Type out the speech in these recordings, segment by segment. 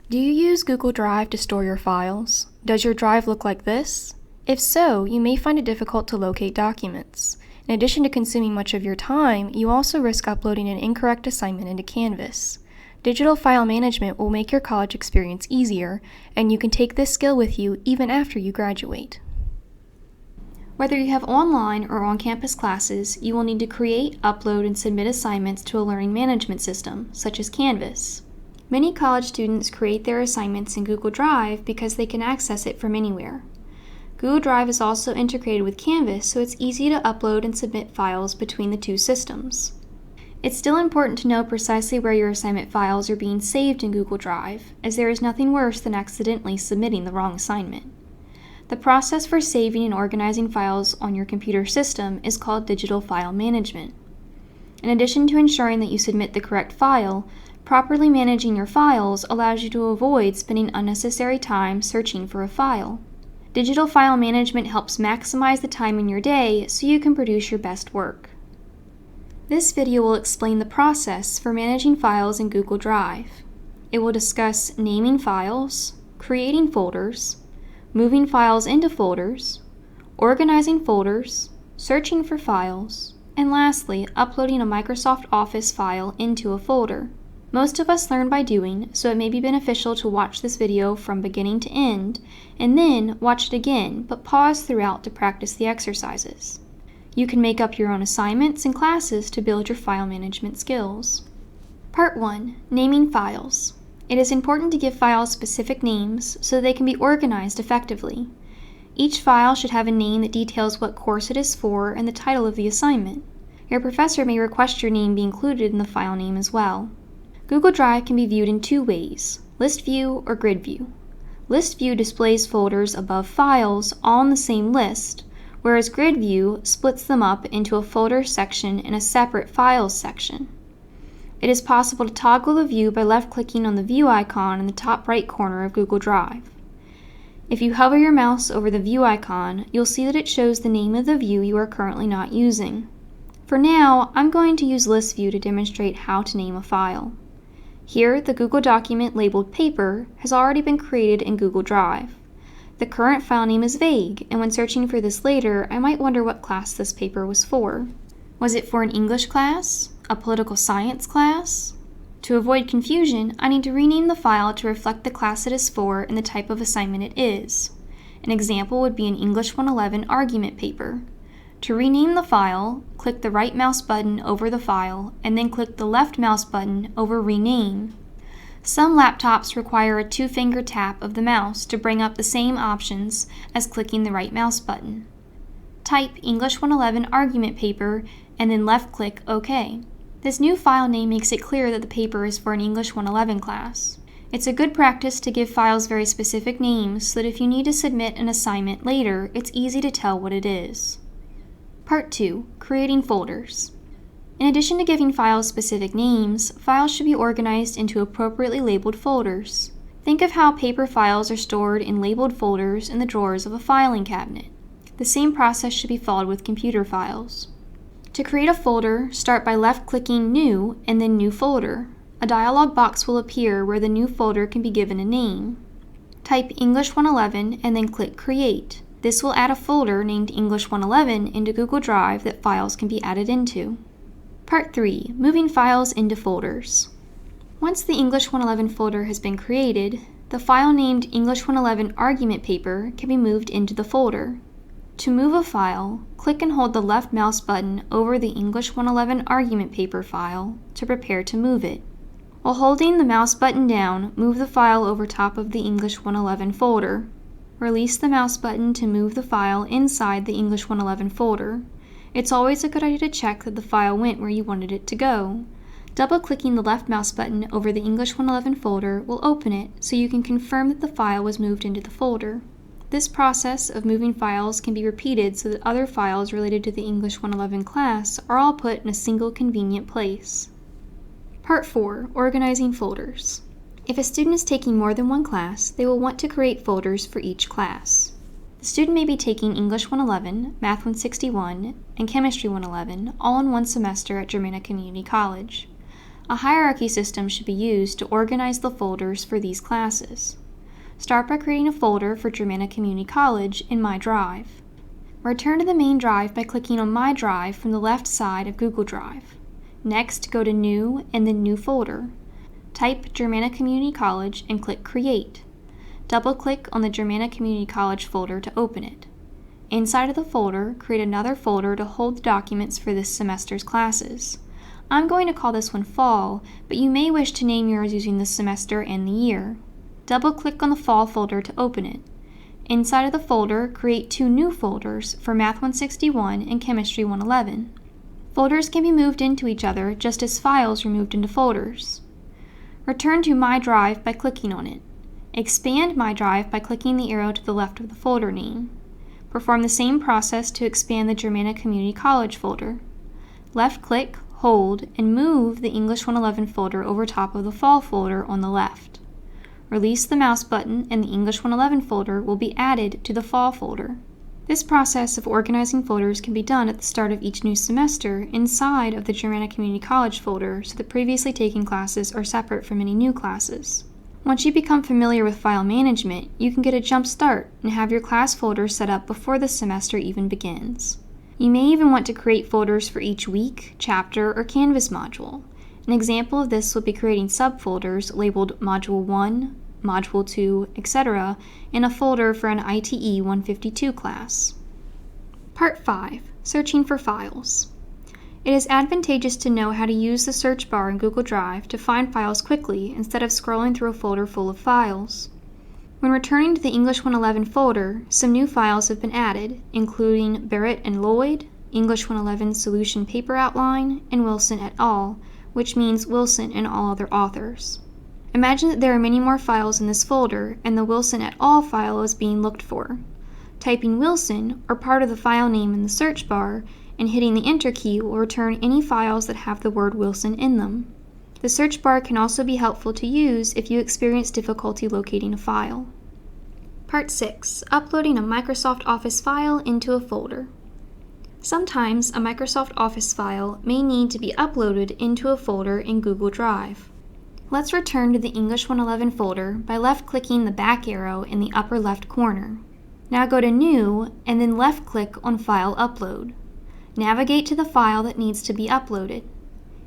Do you use Google Drive to store your files? Does your drive look like this? If so, you may find it difficult to locate documents. In addition to consuming much of your time, you also risk uploading an incorrect assignment into Canvas. Digital file management will make your college experience easier, and you can take this skill with you even after you graduate. Whether you have online or on-campus classes, you will need to create, upload, and submit assignments to a learning management system, such as Canvas. Many college students create their assignments in Google Drive because they can access it from anywhere. Google Drive is also integrated with Canvas, so it's easy to upload and submit files between the two systems. It's still important to know precisely where your assignment files are being saved in Google Drive, as there is nothing worse than accidentally submitting the wrong assignment. The process for saving and organizing files on your computer system is called digital file management. In addition to ensuring that you submit the correct file, properly managing your files allows you to avoid spending unnecessary time searching for a file. Digital file management helps maximize the time in your day so you can produce your best work. This video will explain the process for managing files in Google Drive. It will discuss naming files, creating folders, moving files into folders, organizing folders, searching for files, and lastly, uploading a Microsoft Office file into a folder. Most of us learn by doing, so it may be beneficial to watch this video from beginning to end, and then watch it again, but pause throughout to practice the exercises. You can make up your own assignments and classes to build your file management skills. Part 1. Naming files. It is important to give files specific names so they can be organized effectively. Each file should have a name that details what course it is for and the title of the assignment. Your professor may request your name be included in the file name as well. Google Drive can be viewed in two ways, List View or Grid View. List View displays folders above files all in the same list, whereas Grid View splits them up into a folder section and a separate files section. It is possible to toggle the view by left-clicking on the view icon in the top right corner of Google Drive. If you hover your mouse over the view icon, you'll see that it shows the name of the view you are currently not using. For now, I'm going to use List View to demonstrate how to name a file. Here, the Google document labeled Paper has already been created in Google Drive. The current file name is vague, and when searching for this later, I might wonder what class this paper was for. Was it for an English class? A political science class? To avoid confusion, I need to rename the file to reflect the class it is for and the type of assignment it is. An example would be an English 111 argument paper. To rename the file, click the right mouse button over the file and then click the left mouse button over Rename. Some laptops require a two-finger tap of the mouse to bring up the same options as clicking the right mouse button. Type English 111 argument paper and then left-click OK. This new file name makes it clear that the paper is for an English 111 class. It's a good practice to give files very specific names so that if you need to submit an assignment later, it's easy to tell what it is. Part 2. Creating folders. In addition to giving files specific names, files should be organized into appropriately labeled folders. Think of how paper files are stored in labeled folders in the drawers of a filing cabinet. The same process should be followed with computer files. To create a folder, start by left-clicking New and then New Folder. A dialog box will appear where the new folder can be given a name. Type English 111 and then click Create. This will add a folder named English 111 into Google Drive that files can be added into. Part 3. Moving files into folders. Once the English 111 folder has been created, the file named English 111 argument paper can be moved into the folder. To move a file, click and hold the left mouse button over the English 111 argument paper file to prepare to move it. While holding the mouse button down, move the file over top of the English 111 folder. Release the mouse button to move the file inside the English 111 folder. It's always a good idea to check that the file went where you wanted it to go. Double-clicking the left mouse button over the English 111 folder will open it so you can confirm that the file was moved into the folder. This process of moving files can be repeated so that other files related to the English 111 class are all put in a single convenient place. Part 4. Organizing folders. If a student is taking more than one class, they will want to create folders for each class. The student may be taking English 111, Math 161, and Chemistry 111 all in one semester at Germanna Community College. A hierarchy system should be used to organize the folders for these classes. Start by creating a folder for Germanna Community College in My Drive. Return to the main drive by clicking on My Drive from the left side of Google Drive. Next, go to New and then New Folder. Type Germanna Community College and click Create. Double-click on the Germanna Community College folder to open it. Inside of the folder, create another folder to hold the documents for this semester's classes. I'm going to call this one Fall, but you may wish to name yours using the semester and the year. Double-click on the Fall folder to open it. Inside of the folder, create 2 new folders for Math 161 and Chemistry 111. Folders can be moved into each other just as files are moved into folders. Return to My Drive by clicking on it. Expand My Drive by clicking the arrow to the left of the folder name. Perform the same process to expand the Germanna Community College folder. Left-click, hold, and move the English 111 folder over top of the Fall folder on the left. Release the mouse button and the English 111 folder will be added to the Fall folder. This process of organizing folders can be done at the start of each new semester inside of the Germanna Community College folder so that previously taken classes are separate from any new classes. Once you become familiar with file management, you can get a jump start and have your class folders set up before the semester even begins. You may even want to create folders for each week, chapter, or Canvas module. An example of this would be creating subfolders labeled Module 1, Module 2, etc. in a folder for an ITE 152 class. Part 5. Searching for files. It is advantageous to know how to use the search bar in Google Drive to find files quickly instead of scrolling through a folder full of files. When returning to the English 111 folder, some new files have been added, including Barrett and Lloyd, English 111 Solution Paper Outline, and Wilson et al., which means Wilson and all other authors. Imagine that there are many more files in this folder, and the Wilson et al. File is being looked for. Typing Wilson, or part of the file name in the search bar, and hitting the Enter key will return any files that have the word Wilson in them. The search bar can also be helpful to use if you experience difficulty locating a file. Part 6. Uploading a Microsoft Office file into a folder. Sometimes a Microsoft Office file may need to be uploaded into a folder in Google Drive. Let's return to the English 111 folder by left-clicking the back arrow in the upper left corner. Now go to New and then left-click on File Upload. Navigate to the file that needs to be uploaded.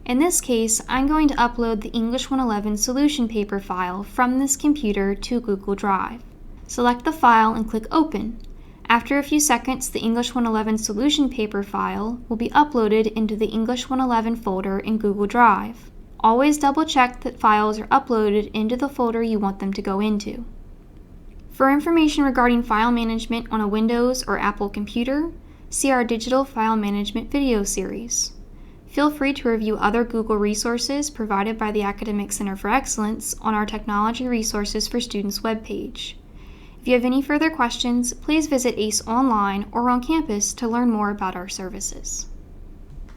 In this case, I'm going to upload the English 111 Solution Paper file from this computer to Google Drive. Select the file and click Open. After a few seconds, the English 111 Solution Paper file will be uploaded into the English 111 folder in Google Drive. Always double-check that files are uploaded into the folder you want them to go into. For information regarding file management on a Windows or Apple computer, see our Digital File Management video series. Feel free to review other Google resources provided by the Academic Center for Excellence on our Technology Resources for Students webpage. If you have any further questions, please visit ACE online or on campus to learn more about our services.